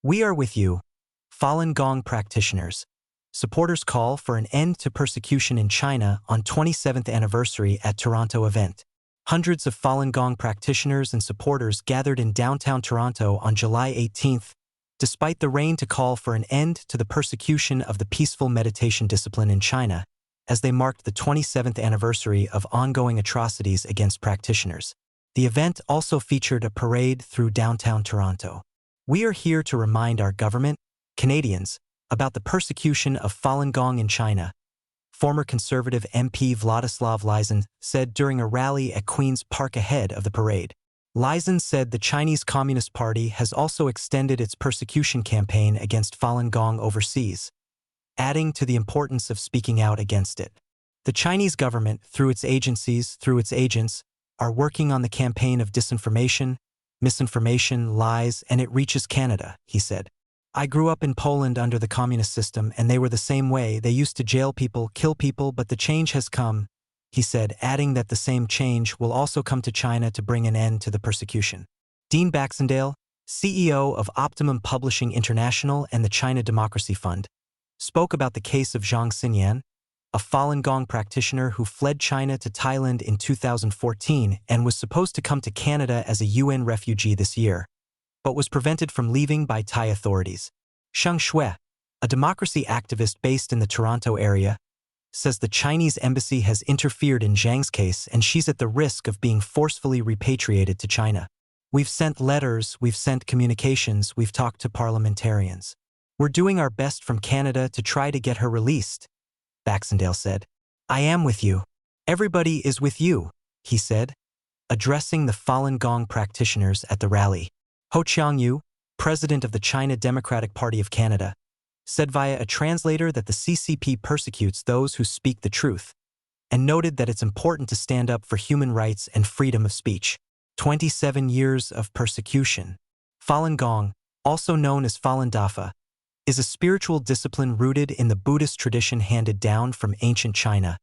We are with you, Falun Gong practitioners. Supporters call for an end to persecution in China on 27th anniversary at Toronto event. Hundreds of Falun Gong practitioners and supporters gathered in downtown Toronto on July 18th, despite the rain, to call for an end to the persecution of the peaceful meditation discipline in China, as they marked the 27th anniversary of ongoing atrocities against practitioners. The event also featured a parade through downtown Toronto. We are here to remind our government, Canadians, about the persecution of Falun Gong in China, former Conservative MP Vladislav Lysen said during a rally at Queen's Park ahead of the parade. Lysen said the Chinese Communist Party has also extended its persecution campaign against Falun Gong overseas, adding to the importance of speaking out against it. The Chinese government, through its agencies, through its agents, are working on the campaign of disinformation, misinformation, lies, and it reaches Canada, he said. I grew up in Poland under the communist system, and they were the same way. They used to jail people, kill people, but the change has come, he said, adding that the same change will also come to China to bring an end to the persecution. Dean Baxendale, CEO of Optimum Publishing International and the China Democracy Fund, spoke about the case of Zhang Xinyan, a Falun Gong practitioner who fled China to Thailand in 2014 and was supposed to come to Canada as a UN refugee this year, but was prevented from leaving by Thai authorities. Sheng Shui, a democracy activist based in the Toronto area, says the Chinese embassy has interfered in Zhang's case and she's at the risk of being forcefully repatriated to China. We've sent letters, we've sent communications, we've talked to parliamentarians. We're doing our best from Canada to try to get her released, Baxendale said. I am with you. Everybody is with you, he said, addressing the Falun Gong practitioners at the rally. Ho Qiangyu, president of the China Democratic Party of Canada, said via a translator that the CCP persecutes those who speak the truth, and noted that it's important to stand up for human rights and freedom of speech. 27 years of persecution. Falun Gong, also known as Falun Dafa, is a spiritual discipline rooted in the Buddhist tradition handed down from ancient China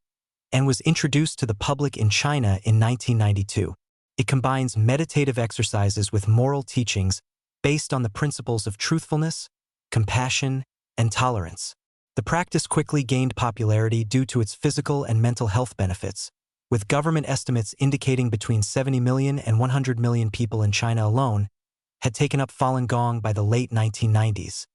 and was introduced to the public in China in 1992. It combines meditative exercises with moral teachings based on the principles of truthfulness, compassion, and tolerance. The practice quickly gained popularity due to its physical and mental health benefits, with government estimates indicating between 70 million and 100 million people in China alone had taken up Falun Gong by the late 1990s,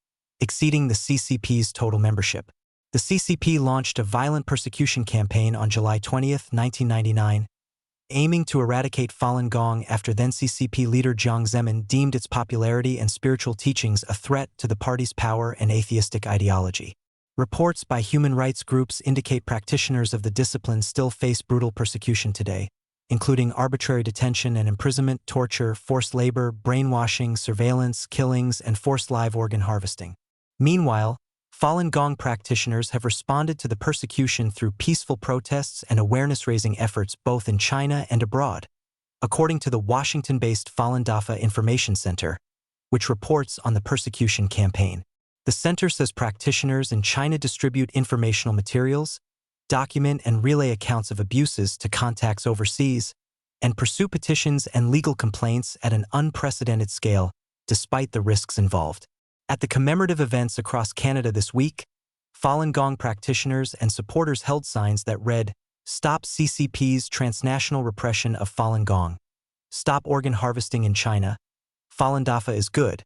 exceeding the CCP's total membership. The CCP launched a violent persecution campaign on July 20, 1999, aiming to eradicate Falun Gong after then CCP leader Jiang Zemin deemed its popularity and spiritual teachings a threat to the party's power and atheistic ideology. Reports by human rights groups indicate practitioners of the discipline still face brutal persecution today, including arbitrary detention and imprisonment, torture, forced labor, brainwashing, surveillance, killings, and forced live organ harvesting. Meanwhile, Falun Gong practitioners have responded to the persecution through peaceful protests and awareness-raising efforts both in China and abroad, according to the Washington-based Falun Dafa Information Center, which reports on the persecution campaign. The center says practitioners in China distribute informational materials, document and relay accounts of abuses to contacts overseas, and pursue petitions and legal complaints at an unprecedented scale, despite the risks involved. At the commemorative events across Canada this week, Falun Gong practitioners and supporters held signs that read, "Stop CCP's transnational repression of Falun Gong," "Stop organ harvesting in China," "Falun Dafa is good,"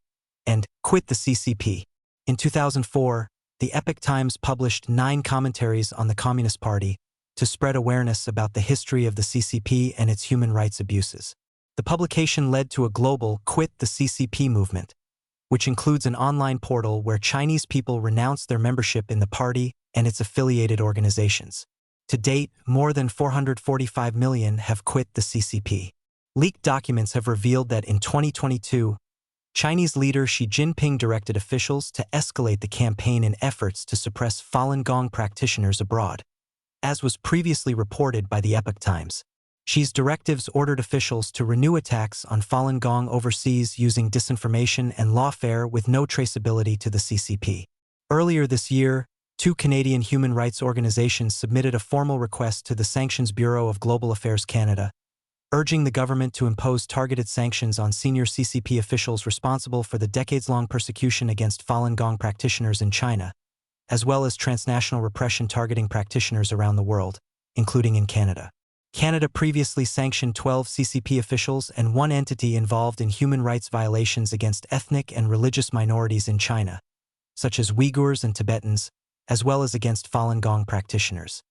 and "Quit the CCP." In 2004, the Epoch Times published 9 commentaries on the Communist Party to spread awareness about the history of the CCP and its human rights abuses. The publication led to a global Quit the CCP movement, which includes an online portal where Chinese people renounce their membership in the party and its affiliated organizations. To date, more than 445 million have quit the CCP. Leaked documents have revealed that in 2022, Chinese leader Xi Jinping directed officials to escalate the campaign in efforts to suppress Falun Gong practitioners abroad. As was previously reported by the Epoch Times, Xi's directives ordered officials to renew attacks on Falun Gong overseas using disinformation and lawfare with no traceability to the CCP. Earlier this year, 2 Canadian human rights organizations submitted a formal request to the Sanctions Bureau of Global Affairs Canada, urging the government to impose targeted sanctions on senior CCP officials responsible for the decades-long persecution against Falun Gong practitioners in China, as well as transnational repression targeting practitioners around the world, including in Canada. Canada previously sanctioned 12 CCP officials and one entity involved in human rights violations against ethnic and religious minorities in China, such as Uyghurs and Tibetans, as well as against Falun Gong practitioners.